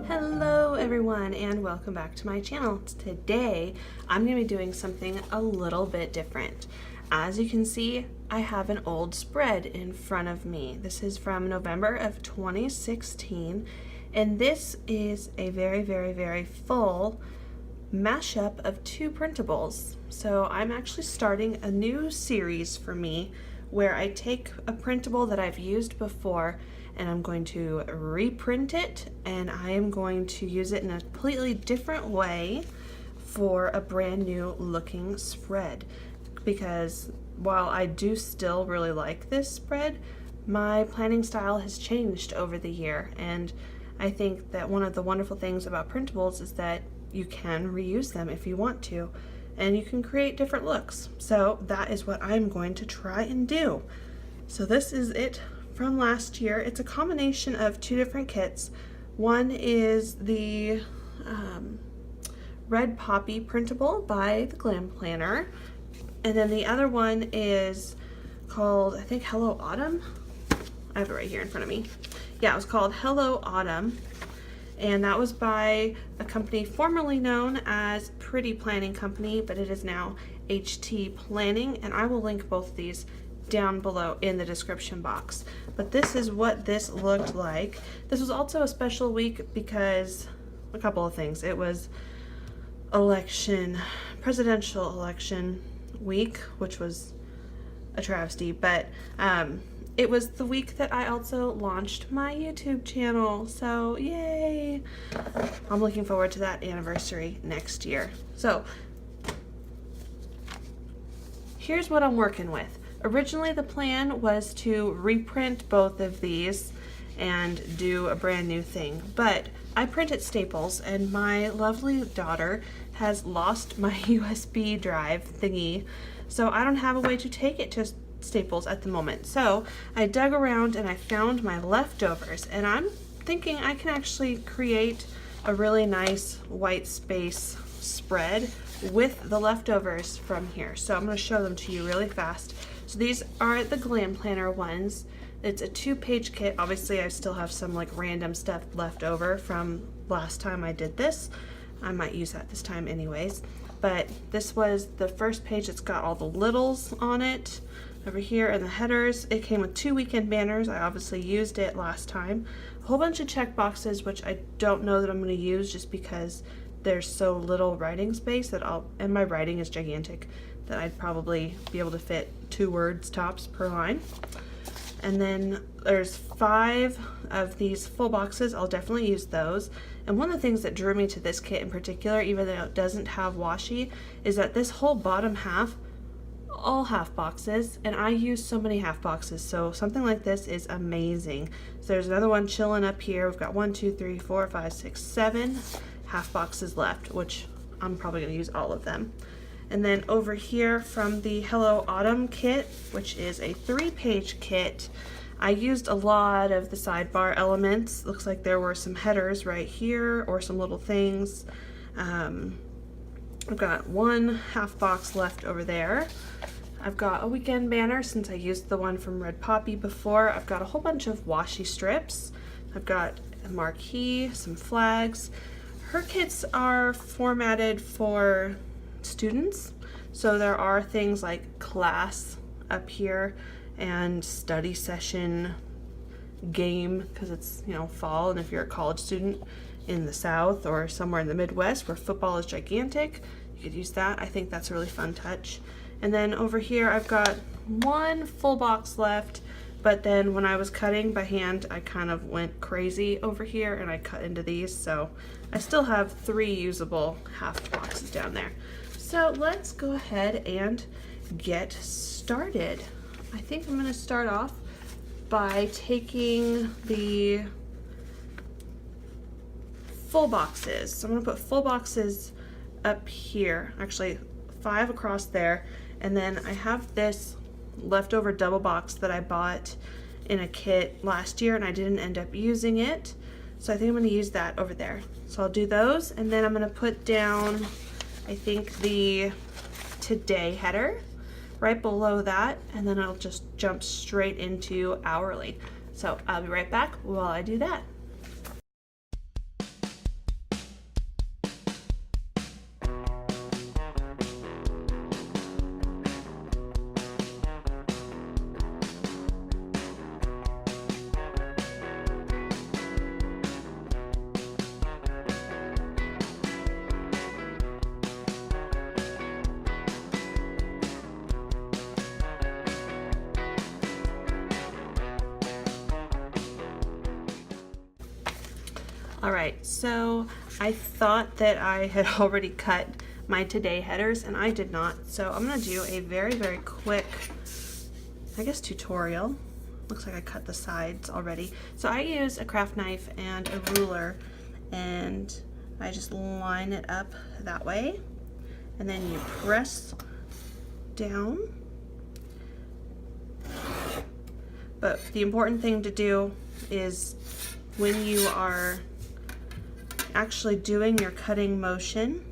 Hello everyone and welcome back to my channel. Today I'm going to be doing something a little bit different. As you can see, I have an old spread in front of me. This is from November of 2016 and this is a very full mashup of two printables. So I'm actually starting a new series for me where I take a printable that I've used before and I'm going to reprint it, and I am going to use it in a completely different way for a brand new looking spread. Because while I do still really like this spread, my planning style has changed over the year, and I think that one of the wonderful things about printables is that you can reuse them if you want to, and you can create different looks. So that is what I'm going to try and do. So this is it from last year. It's a combination of two different kits. One is the Red Poppy printable by the Glam planner, and then the other one is called, I think, Hello Autumn. I have it right here in front of me. Yeah, it was called Hello Autumn, and that was by a company formerly known as PRINTABLES company, but it is now HTPlanning, and I will link both of these down below in the description box. But this is what this looked like. This was also a special week because a couple of things. It was presidential election week, which was a travesty, but it was the week that I also launched my YouTube channel, so yay! I'm looking forward to that anniversary next year. So here's what I'm working with. Originally the plan was to reprint both of these and do a brand new thing, but I print at Staples and my lovely daughter has lost my USB drive thingy, so I don't have a way to take it to Staples at the moment. So I dug around and I found my leftovers, and I'm thinking I can actually create a really nice white space spread with the leftovers from here. So I'm going to show them to you really fast. So these are the Glam planner ones. It's a 2-page kit. Obviously I still have some like random stuff left over from last time I did this. I might use that this time anyways. But this was the first page. It's got all the littles on it over here and the headers. It came with 2 weekend banners. I obviously used it last time. A whole bunch of check boxes, which I don't know that I'm going to use just because there's so little writing space and my writing is gigantic, that I'd probably be able to fit 2 words tops per line. And then there's 5 of these full boxes. I'll definitely use those. And one of the things that drew me to this kit in particular, even though it doesn't have washi, is that this whole bottom half, all half boxes, and I use so many half boxes, so something like this is amazing. So there's another one chilling up here. We've got 1, 2, 3, 4, 5, 6, 7 half boxes left, which I'm probably going to use all of them. And then over here from the Hello Autumn kit, which is a 3-page kit, I used a lot of the sidebar elements. Looks like there were some headers right here or some little things. I've got 1 half box left over there. I've got a weekend banner since I used the one from Red Poppy before. I've got a whole bunch of washi strips. I've got a marquee, some flags. Her kits are formatted for students, so there are things like class up here and study session, game, because it's, you know, fall, and if you're a college student in the South or somewhere in the Midwest where football is gigantic, you could use that. I think that's a really fun touch. And then over here I've got 1 full box left, but then when I was cutting by hand I kind of went crazy over here and I cut into these, so I still have 3 usable half boxes down there. So let's go ahead and get started. I think I'm going to start off by taking the full boxes. So I'm going to put full boxes up here, actually 5 across there, and then I have this leftover double box that I bought in a kit last year and I didn't end up using it, so I think I'm going to use that over there. So I'll do those, and then I'm going to put down, I think, the today header, right below that, and then I'll just jump straight into hourly. So I'll be right back while I do that. All right, so I thought that I had already cut my today headers, and I did not. So I'm gonna do a very, very quick, I guess, tutorial. Looks like I cut the sides already. So I use a craft knife and a ruler, and I just line it up that way, and then you press down. But the important thing to do is when you are actually doing your cutting motion,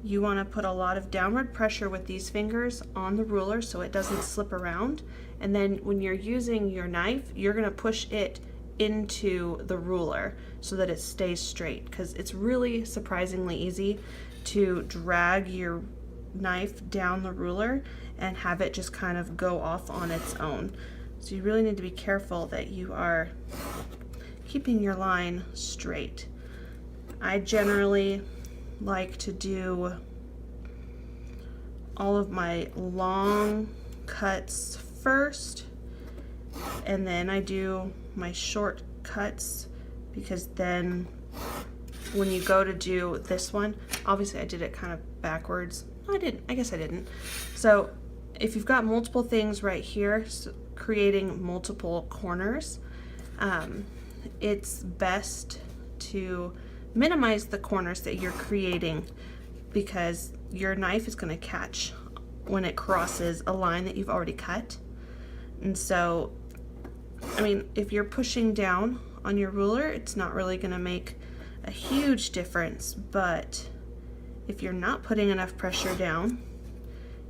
you want to put a lot of downward pressure with these fingers on the ruler so it doesn't slip around. And then when you're using your knife, you're going to push it into the ruler so that it stays straight, because it's really surprisingly easy to drag your knife down the ruler and have it just kind of go off on its own. So you really need to be careful that you are keeping your line straight. I generally like to do all of my long cuts first, and then I do my short cuts, because then when you go to do this one, obviously I did it kind of backwards. I guess I didn't. So if you've got multiple things right here, so creating multiple corners, it's best to minimize the corners that you're creating, because your knife is going to catch when it crosses a line that you've already cut. And so, I mean, if you're pushing down on your ruler, it's not really going to make a huge difference, but if you're not putting enough pressure down,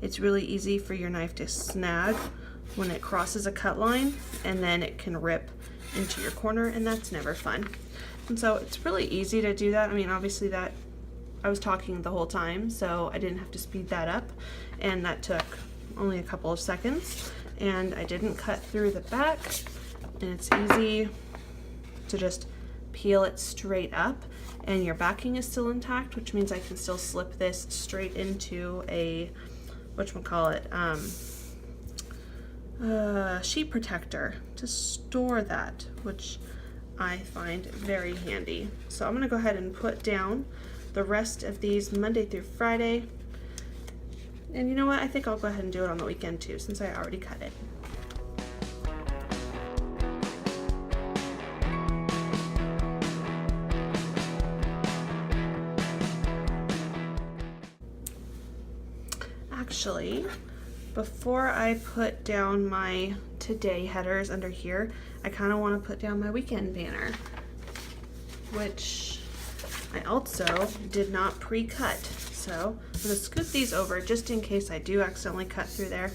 it's really easy for your knife to snag when it crosses a cut line, and then it can rip into your corner, and that's never fun. And so it's really easy to do that. I mean, obviously that I was talking the whole time, so I didn't have to speed that up, and that took only a couple of seconds, and I didn't cut through the back, and it's easy to just peel it straight up, and your backing is still intact, which means I can still slip this straight into a sheet protector to store that, which I find very handy. So I'm gonna go ahead and put down the rest of these Monday through Friday. And you know what? I think I'll go ahead and do it on the weekend too, since I already cut it. Actually, before I put down my today headers under here, I kind of want to put down my weekend banner, which I also did not pre-cut. So I'm going to scoot these over just in case I do accidentally cut through there.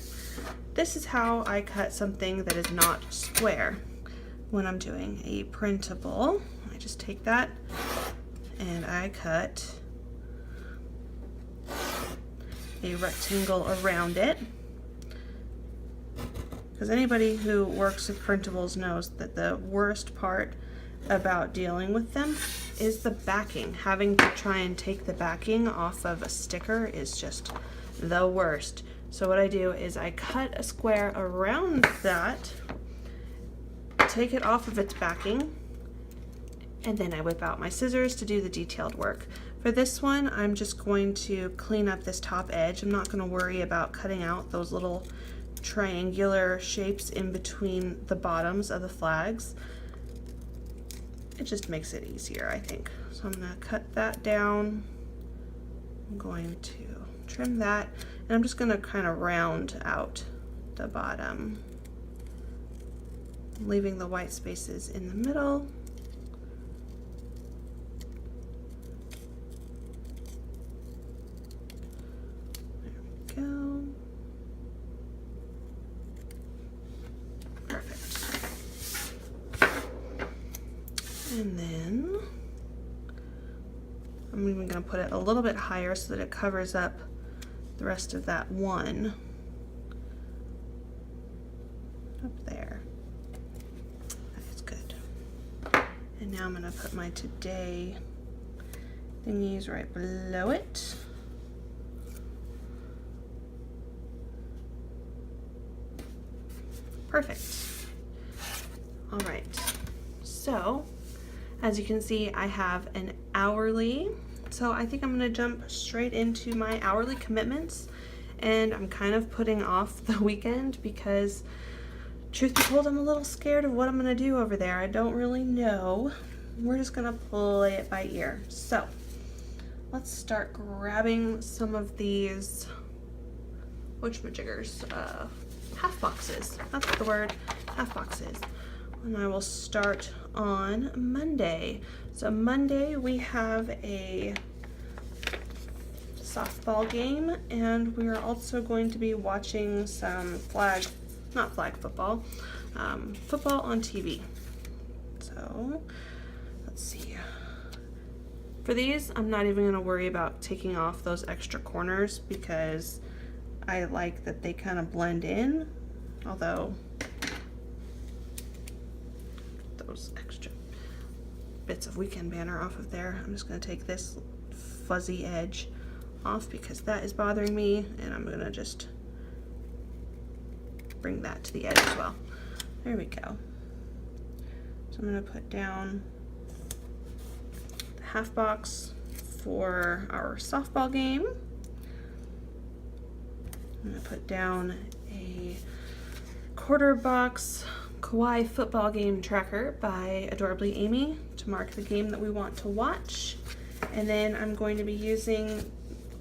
This is how I cut something that is not square when I'm doing a printable. I just take that and I cut a rectangle around it, because anybody who works with printables knows that the worst part about dealing with them is the backing. Having to try and take the backing off of a sticker is just the worst. So what I do is I cut a square around that, take it off of its backing, and then I whip out my scissors to do the detailed work. For this one, I'm just going to clean up this top edge. I'm not going to worry about cutting out those little triangular shapes in between the bottoms of the flags. It just makes it easier, I think. So I'm going to cut that down. I'm going to trim that, and I'm just going to kind of round out the bottom, leaving the white spaces in the middle. There we go. And then I'm even going to put it a little bit higher so that it covers up the rest of that one up there. That's good. And now I'm going to put my today thingies right below it. Perfect. All right. So, as you can see, I have an hourly. So I think I'm gonna jump straight into my hourly commitments, and I'm kind of putting off the weekend because, truth be told, I'm a little scared of what I'm gonna do over there. I don't really know. We're just gonna play it by ear. So let's start grabbing some of these whatchamajiggers, half boxes. That's the word, half boxes. And I will start on Monday. So Monday we have a softball game, and we are also going to be watching some football on TV. So let's see. For these, I'm not even going to worry about taking off those extra corners because I like that they kind of blend in, although those extra bits of weekend banner off of there, I'm just going to take this fuzzy edge off because that is bothering me, and I'm going to just bring that to the edge as well. There we go. So I'm going to put down the half box for our softball game. I'm going to put down a quarter box Kawaii football game tracker by Adorably Amy to mark the game that we want to watch. And then I'm going to be using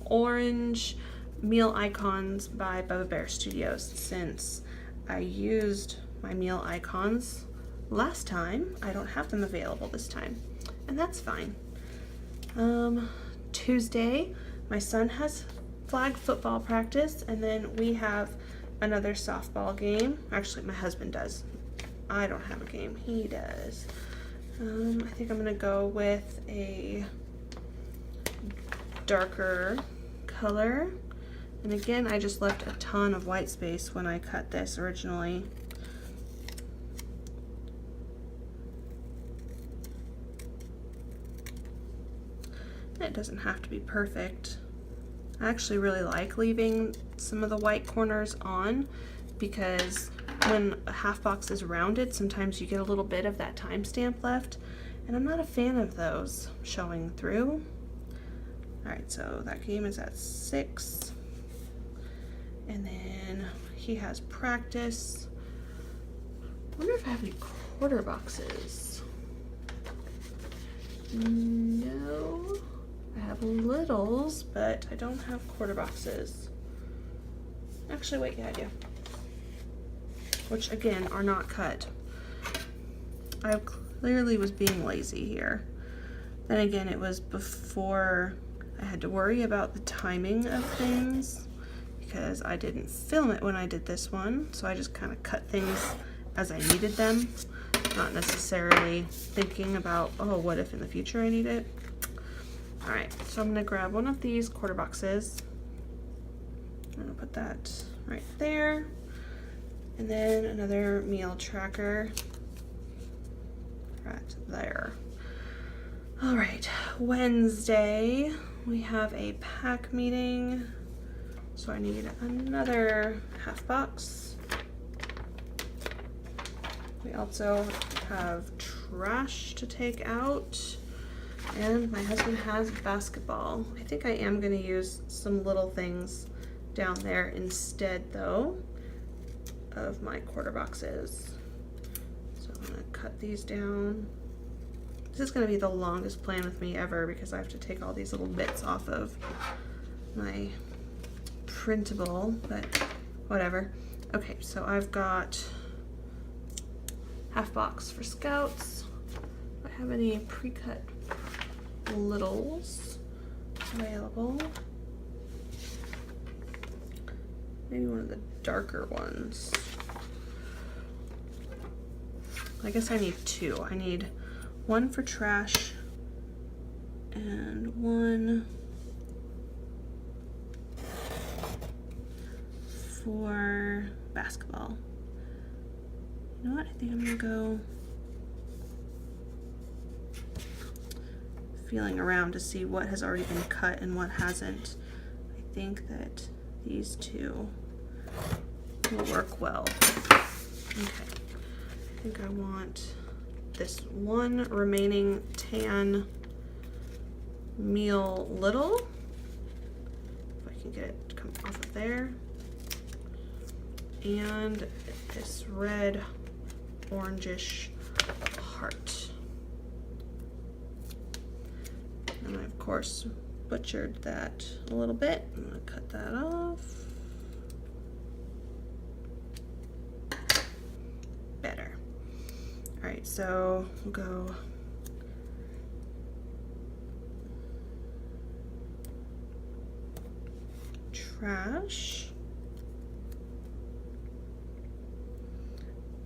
orange meal icons by Bubba Bear Studios. Since I used my meal icons last time, I don't have them available this time, and that's fine. Tuesday, my son has flag football practice, and then we have another softball game. Actually, my husband does. I don't have a game, he does. I think I'm gonna go with a darker color. And again, I just left a ton of white space when I cut this originally. It doesn't have to be perfect. I actually really like leaving some of the white corners on because when a half box is rounded, sometimes you get a little bit of that timestamp left, and I'm not a fan of those showing through. All right, so that game is at 6, and then he has practice. I wonder if I have any quarter boxes. No, I have littles, but I don't have quarter boxes. Actually, wait, yeah, I do. Which again are not cut. I clearly was being lazy here. Then again, it was before I had to worry about the timing of things because I didn't film it when I did this one, so I just kind of cut things as I needed them, not necessarily thinking about, oh, what if in the future I need it. All right, so I'm gonna grab one of these quarter boxes. I'm gonna put that right there. And then another meal tracker right there. All right, Wednesday, we have a pack meeting. So I need another half box. We also have trash to take out. And my husband has basketball. I think I am gonna use some little things down there instead though of my quarter boxes. So I'm gonna cut these down. This is gonna be the longest plan with me ever because I have to take all these little bits off of my printable, but whatever. Okay, so I've got half box for Scouts. Do I have any pre-cut littles available? Maybe one of the darker ones. I guess I need two. I need one for trash and one for basketball. You know what? I think I'm gonna go feeling around to see what has already been cut and what hasn't. I think that these two will work well. Okay, I think I want this one remaining tan meal little. If I can get it to come off of there. And this red orangish heart. And I of course butchered that a little bit. I'm gonna cut that off. Better. All right, so we'll go trash,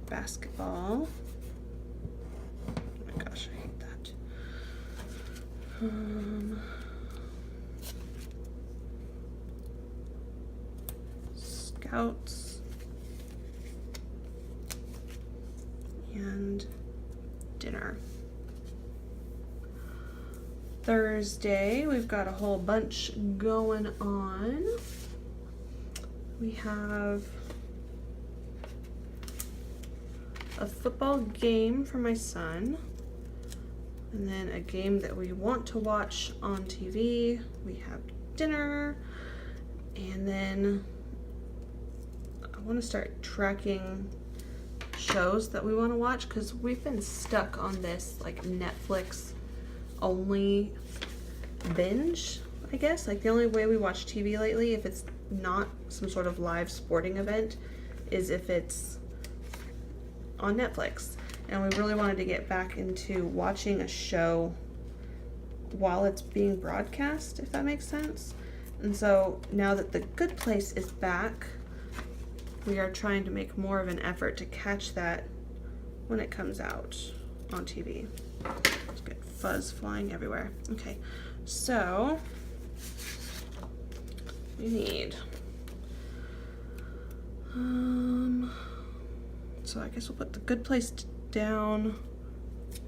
basketball. Oh my gosh, I hate that. Scouts and dinner. Thursday, we've got a whole bunch going on. We have a football game for my son, and then a game that we want to watch on TV. We have dinner, and then I want to start tracking shows that we want to watch, because we've been stuck on this like Netflix only binge, I guess. Like the only way we watch TV lately, if it's not some sort of live sporting event, is if it's on Netflix. And we really wanted to get back into watching a show while it's being broadcast, if that makes sense. And so now that The Good Place is back, we are trying to make more of an effort to catch that when it comes out on TV. Let's get fuzz flying everywhere. Okay, so we need so I guess we'll put The Good Place down.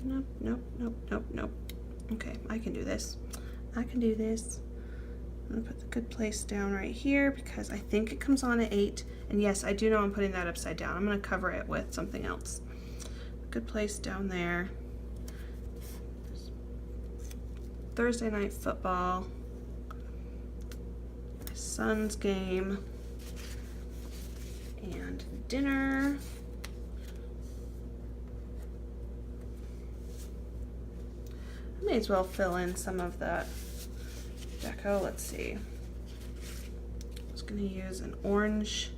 Nope, nope, nope, nope, nope. Okay, I can do this. I can do this. I'm gonna put The Good Place down right here because I think it comes on at 8. And yes, I do know I'm putting that upside down. I'm gonna cover it with something else. Good Place down there. Thursday night football. My son's game. And dinner. I may as well fill in some of the deco. Let's see. I was going to use an orange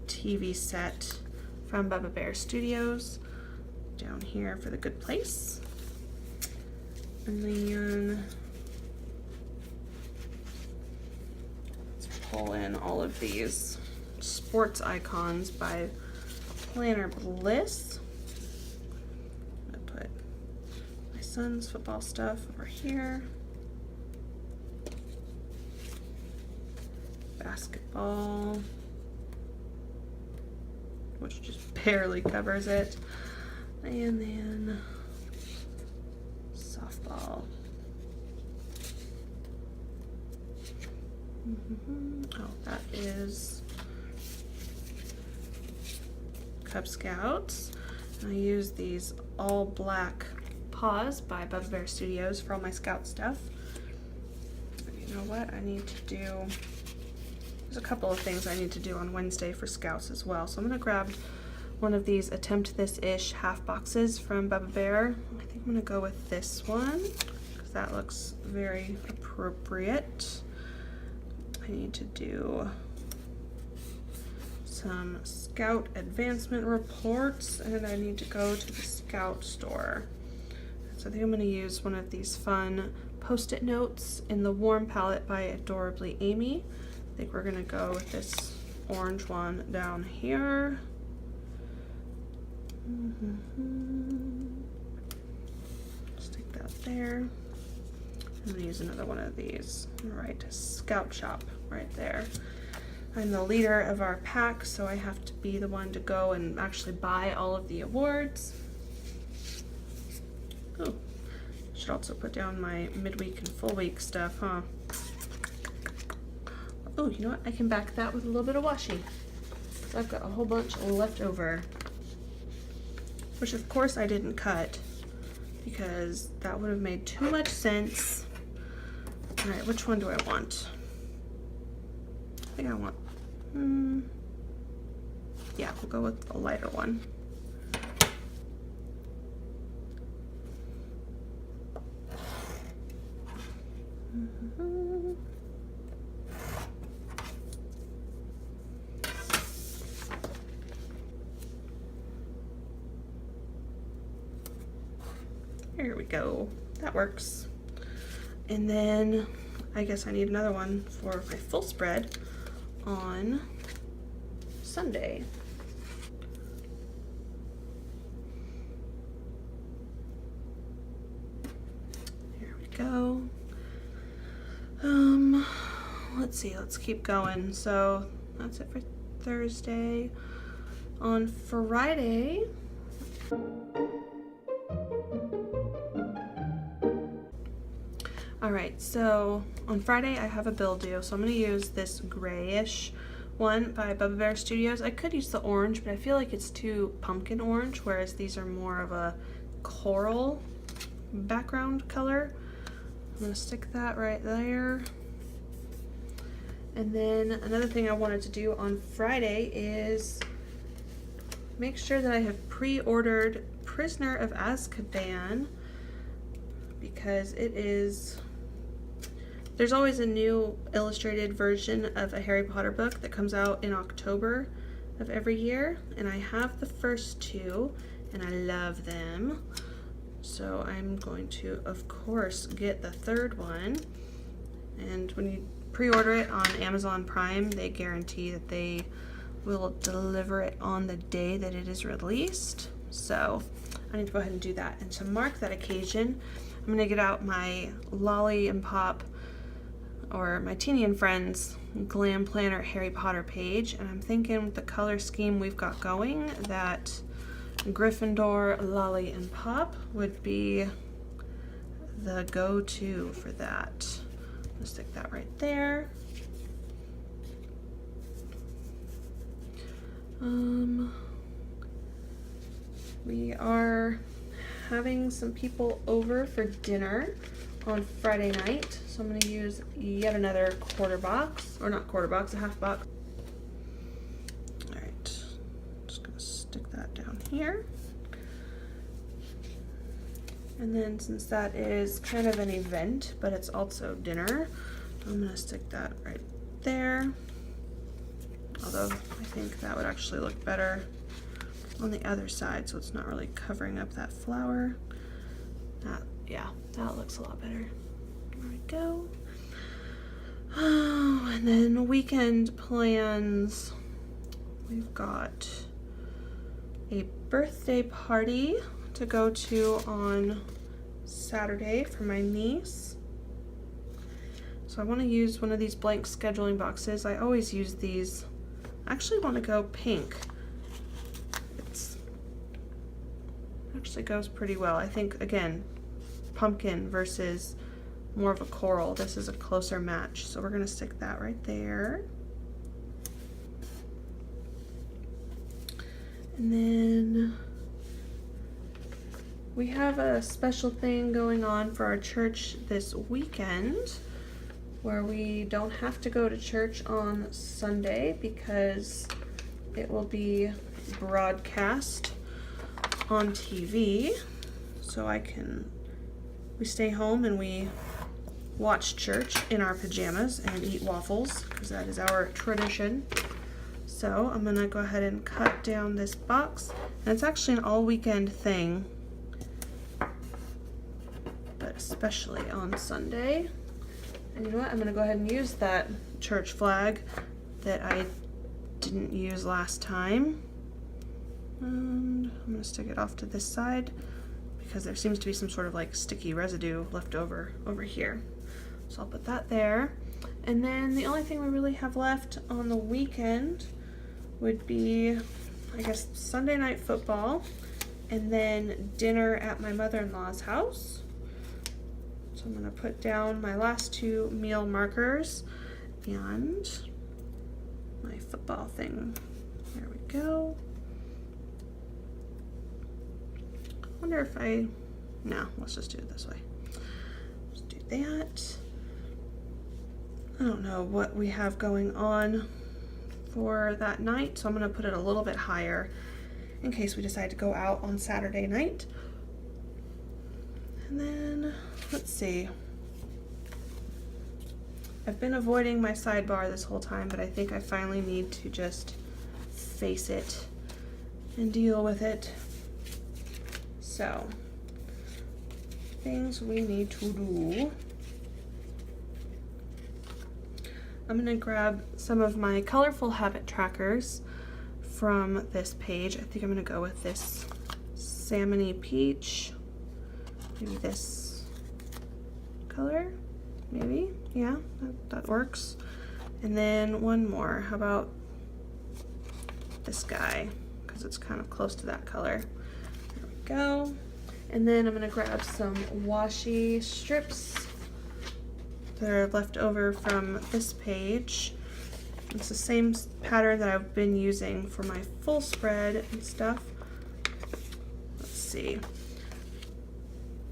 TV set from Bubba Bear Studios down here for The Good Place. And then let's pull in all of these sports icons by Planner Bliss. I'm going to put my son's football stuff over here. Basketball, which just barely covers it. And then softball. Oh, that is Cub Scouts. And I use these all black paws by Bubba Bear Studios for all my Scout stuff. You know what? I need to do, there's a couple of things I need to do on Wednesday for Scouts as well. So I'm going to grab one of these Attempt This-ish half boxes from Bubba Bear. I think I'm going to go with this one because that looks very appropriate. I need to do some Scout advancement reports, and I need to go to the Scout store. So I think I'm going to use one of these fun Post-it notes in the Warm palette by Adorably Amy. I think we're going to go with this orange one down here. there. I'm gonna use another one of these. All right, Scout Shop right there. I'm the leader of our pack, so I have to be the one to go and actually buy all of the awards. Oh, should also put down my midweek and full week stuff, huh? Oh, you know what? I can back that with a little bit of washi. So I've got a whole bunch left over, which of course I didn't cut because that would have made too much sense. All right, which one do I want? I think I want, yeah, we'll go with the lighter one. There we go, that works. And then I guess I need another one for my full spread on Sunday. Here we go. Let's see, let's keep going. So that's it for Thursday. On Friday, all right, so on Friday I have a bill due, so I'm gonna use this grayish one by Bubba Bear Studios. I could use the orange, but I feel like it's too pumpkin orange, whereas these are more of a coral background color. I'm gonna stick that right there. And then another thing I wanted to do on Friday is make sure that I have pre-ordered Prisoner of Azkaban, because it is, there's always a new illustrated version of a Harry Potter book that comes out in October of every year, and I have the first two and I love them, so I'm going to of course get the third one. And when you pre-order it on Amazon Prime, they guarantee that they will deliver it on the day that it is released, so I need to go ahead and do that. And to mark that occasion, I'm gonna get out my Lolly and Pop, or my Teeny and Friends Glam Planner Harry Potter page, and I'm thinking with the color scheme we've got going that Gryffindor, Lolly, and Pop would be the go-to for that. I'll stick that right there. We are having some people over for dinner on Friday night, so I'm going to use yet another quarter box, or not quarter box, a half box. All right, just going to stick that down here. And then since that is kind of an event, but it's also dinner, I'm going to stick that right there. Although I think that would actually look better on the other side, so it's not really covering up that flower. Yeah, that looks a lot better. There we go. Oh, and then weekend plans. We've got a birthday party to go to on Saturday for my niece. So I want to use one of these blank scheduling boxes. I always use these. I actually want to go pink. It actually goes pretty well. I think, again, pumpkin versus more of a coral. This is a closer match, so we're going to stick that right there. And then we have a special thing going on for our church this weekend where we don't have to go to church on Sunday because it will be broadcast on TV. So we stay home and we watch church in our pajamas and eat waffles because that is our tradition. So I'm gonna go ahead and cut down this box, and it's actually an all weekend thing, but especially on Sunday. And you know what, I'm gonna go ahead and use that church flag that I didn't use last time. And I'm gonna stick it off to this side because there seems to be some sort of like sticky residue left over here. So I'll put that there. And then the only thing we really have left on the weekend would be, I guess, Sunday night football and then dinner at my mother-in-law's house. So I'm gonna put down my last 2 meal markers and my football thing. There we go. I wonder if no, let's just do it this way. Let's do that. I don't know what we have going on for that night, so I'm gonna put it a little bit higher in case we decide to go out on Saturday night. And then, let's see. I've been avoiding my sidebar this whole time, but I think I finally need to just face it and deal with it. So, things we need to do. I'm gonna grab some of my colorful habit trackers from this page. I think I'm gonna go with this salmony peach. Maybe this color, maybe, yeah, that works. And then one more, how about this guy, because it's kind of close to that color. There we go. And then I'm gonna grab some washi strips that are left over from this page. It's the same pattern that I've been using for my full spread and stuff. Let's see.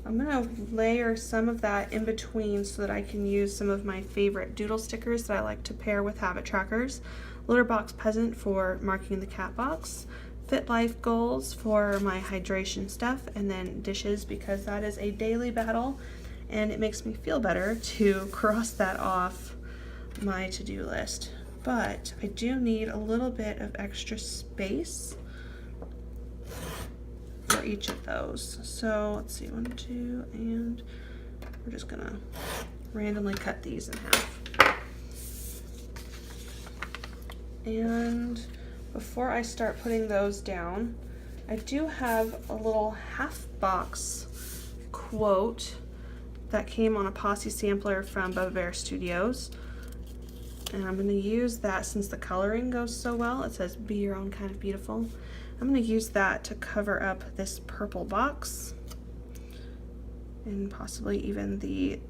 I'm gonna layer some of that in between so that I can use some of my favorite doodle stickers that I like to pair with habit trackers. Litter box peasant for marking the cat box. Fit life goals for my hydration stuff, and then dishes because that is a daily battle and it makes me feel better to cross that off my to-do list. But I do need a little bit of extra space for each of those. So let's see, 1, 2, and we're just gonna randomly cut these in half. And before I start putting those down, I do have a little half box quote that came on a posse sampler from Bubba Bear Studios. And I'm gonna use that since the coloring goes so well. It says, be your own kind of beautiful. I'm gonna use that to cover up this purple box and possibly even the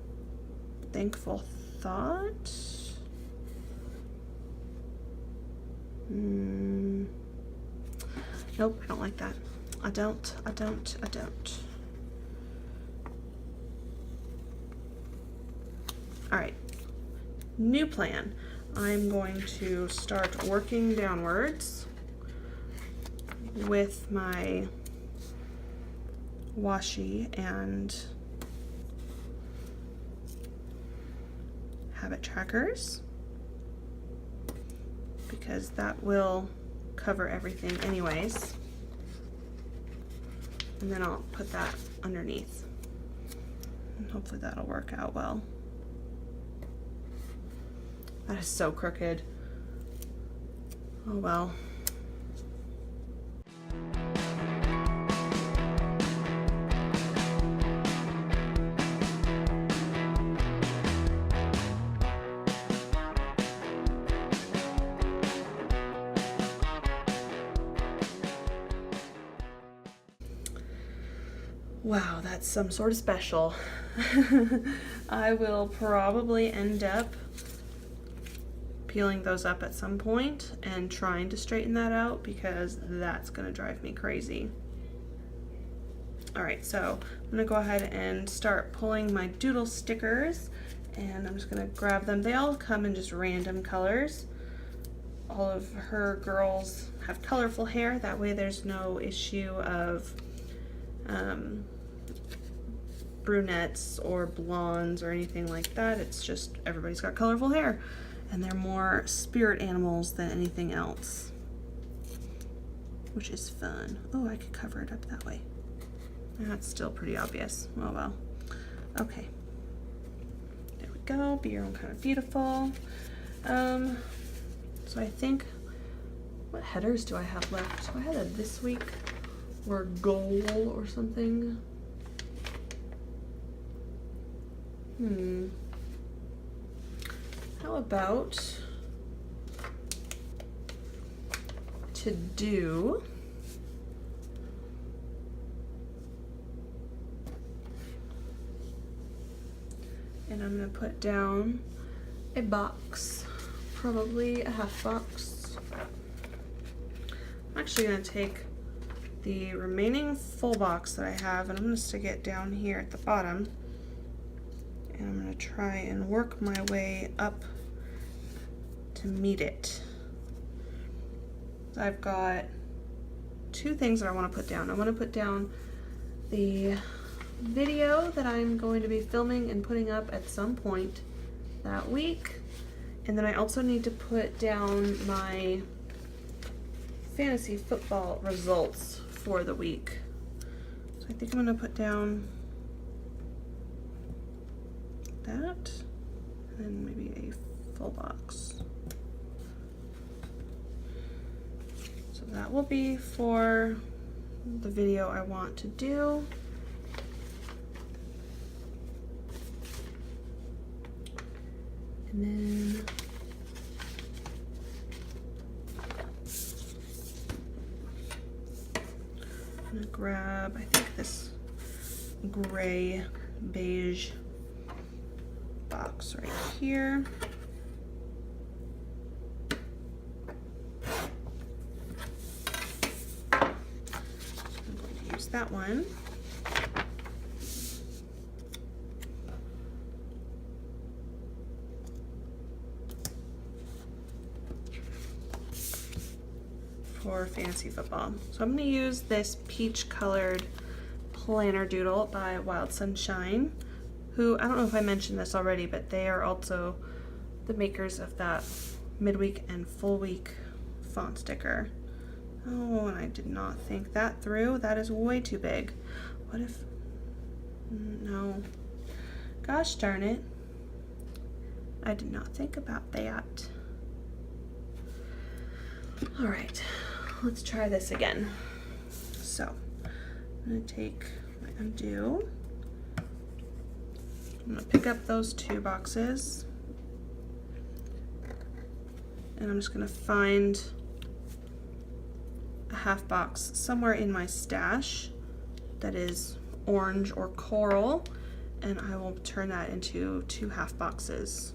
thankful thought. Nope, I don't like that. I don't. All right, new plan. I'm going to start working downwards with my washi and habit trackers because that will cover everything anyways. And then I'll put that underneath. And hopefully that'll work out well. That is so crooked. Oh well. Wow, that's some sort of special. I will probably end up peeling those up at some point and trying to straighten that out because that's gonna drive me crazy. All right, so I'm gonna go ahead and start pulling my doodle stickers, and I'm just gonna grab them. They all come in just random colors. All of her girls have colorful hair, that way there's no issue of brunettes or blondes or anything like that. It's just everybody's got colorful hair. And they're more spirit animals than anything else, which is fun. Oh, I could cover it up that way. That's still pretty obvious. Oh well. Okay. There we go. Be your own kind of beautiful. So I think, what headers do I have left? Do I have a this week or goal or something? How about to do and I'm going to put down a box, probably a half box. I'm actually going to take the remaining full box that I have and I'm going to stick it down here at the bottom, and I'm going to try and work my way up to meet it. So I've got two things that I want to put down. I want to put down the video that I'm going to be filming and putting up at some point that week, and then I also need to put down my fantasy football results for the week. So I think I'm going to put down that and then maybe a full box. So that will be for the video I want to do. And then I'm gonna grab, I think, this gray beige box right here. So I'm going to use that one. For fantasy football. So I'm going to use this peach colored planner doodle by Wild Sunshine, who, I don't know if I mentioned this already, but they are also the makers of that midweek and full week font sticker. Oh, and I did not think that through. That is way too big. What if, no, gosh darn it, I did not think about that. All right, let's try this again. So I'm going to take my undo. I'm going to pick up those two boxes, and I'm just going to find a half box somewhere in my stash that is orange or coral, and I will turn that into two half boxes.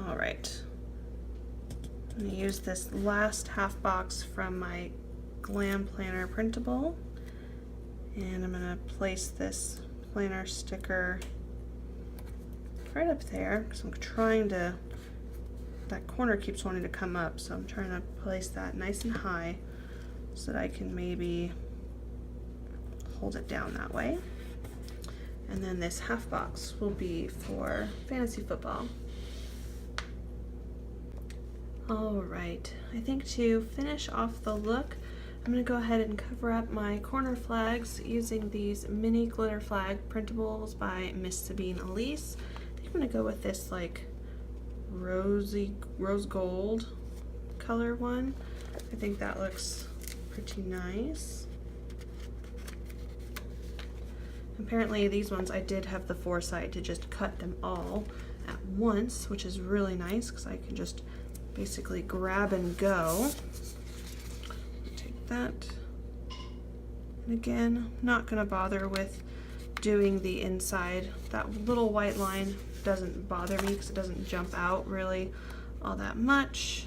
All right, I'm going to use this last half box from my Glam planner printable, and I'm going to place this planner sticker right up there because I'm trying to, that corner keeps wanting to come up, so I'm trying to place that nice and high so that I can maybe hold it down that way. And then this half box will be for fantasy football. All right, I think to finish off the look, I'm going to go ahead and cover up my corner flags using these mini glitter flag printables by Miss Sabine Elise. I think I'm going to go with this like rose gold color one. I think that looks pretty nice. Apparently these ones I did have the foresight to just cut them all at once, which is really nice because I can just basically grab and go. Take that. And again, not gonna bother with doing the inside. That little white line doesn't bother me because it doesn't jump out really all that much.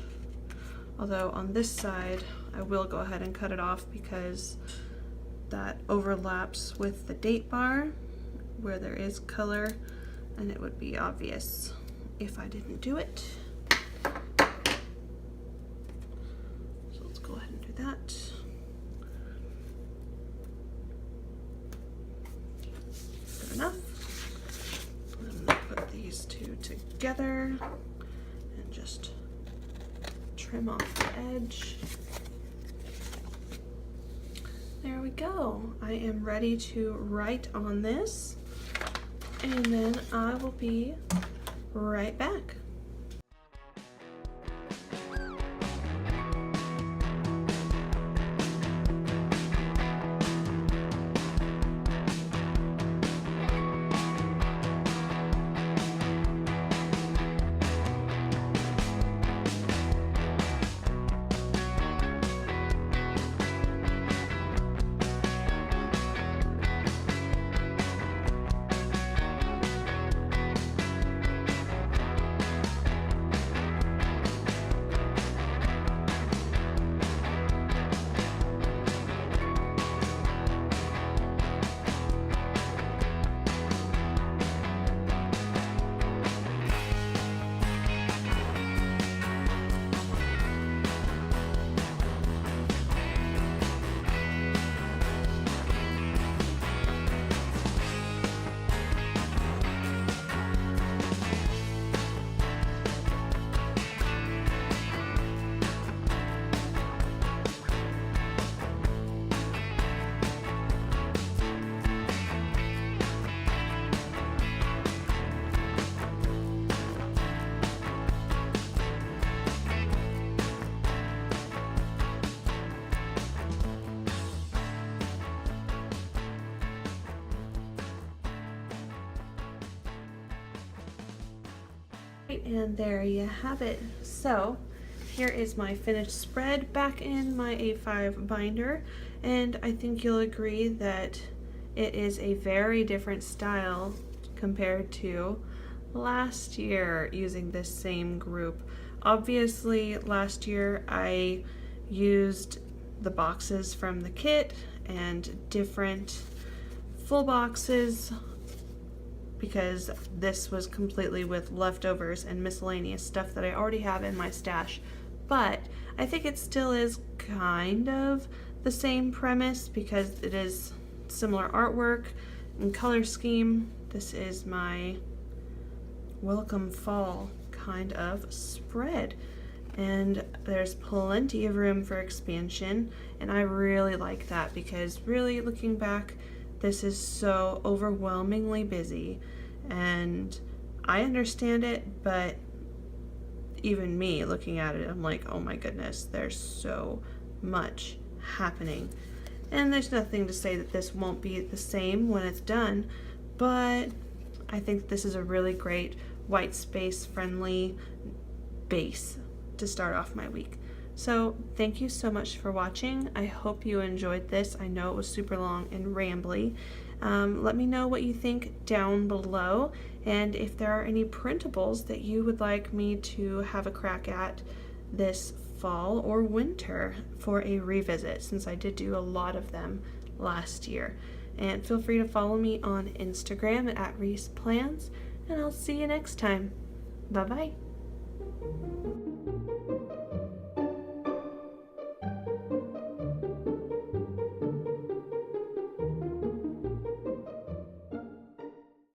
Although on this side, I will go ahead and cut it off because that overlaps with the date bar where there is color, and it would be obvious if I didn't do it. Go ahead and do that. Good enough. I'm going to put these two together and just trim off the edge. There we go. I am ready to write on this, and then I will be right back. And there you have it. So here is my finished spread back in my A5 binder, and I think you'll agree that it is a very different style compared to last year using this same group. Obviously last year I used the boxes from the kit and different full boxes because this was completely with leftovers and miscellaneous stuff that I already have in my stash. But I think it still is kind of the same premise because it is similar artwork and color scheme. This is my welcome fall kind of spread, and there's plenty of room for expansion, and I really like that because really looking back, this is so overwhelmingly busy, and I understand it, but even me looking at it, I'm like, oh my goodness, there's so much happening. And there's nothing to say that this won't be the same when it's done, but I think this is a really great white space friendly base to start off my week. So thank you so much for watching. I hope you enjoyed this. I know it was super long and rambly. Let me know what you think down below, and if there are any printables that you would like me to have a crack at this fall or winter for a revisit, since I did do a lot of them last year. And feel free to follow me on Instagram at ReesePlans, and I'll see you next time. Bye-bye.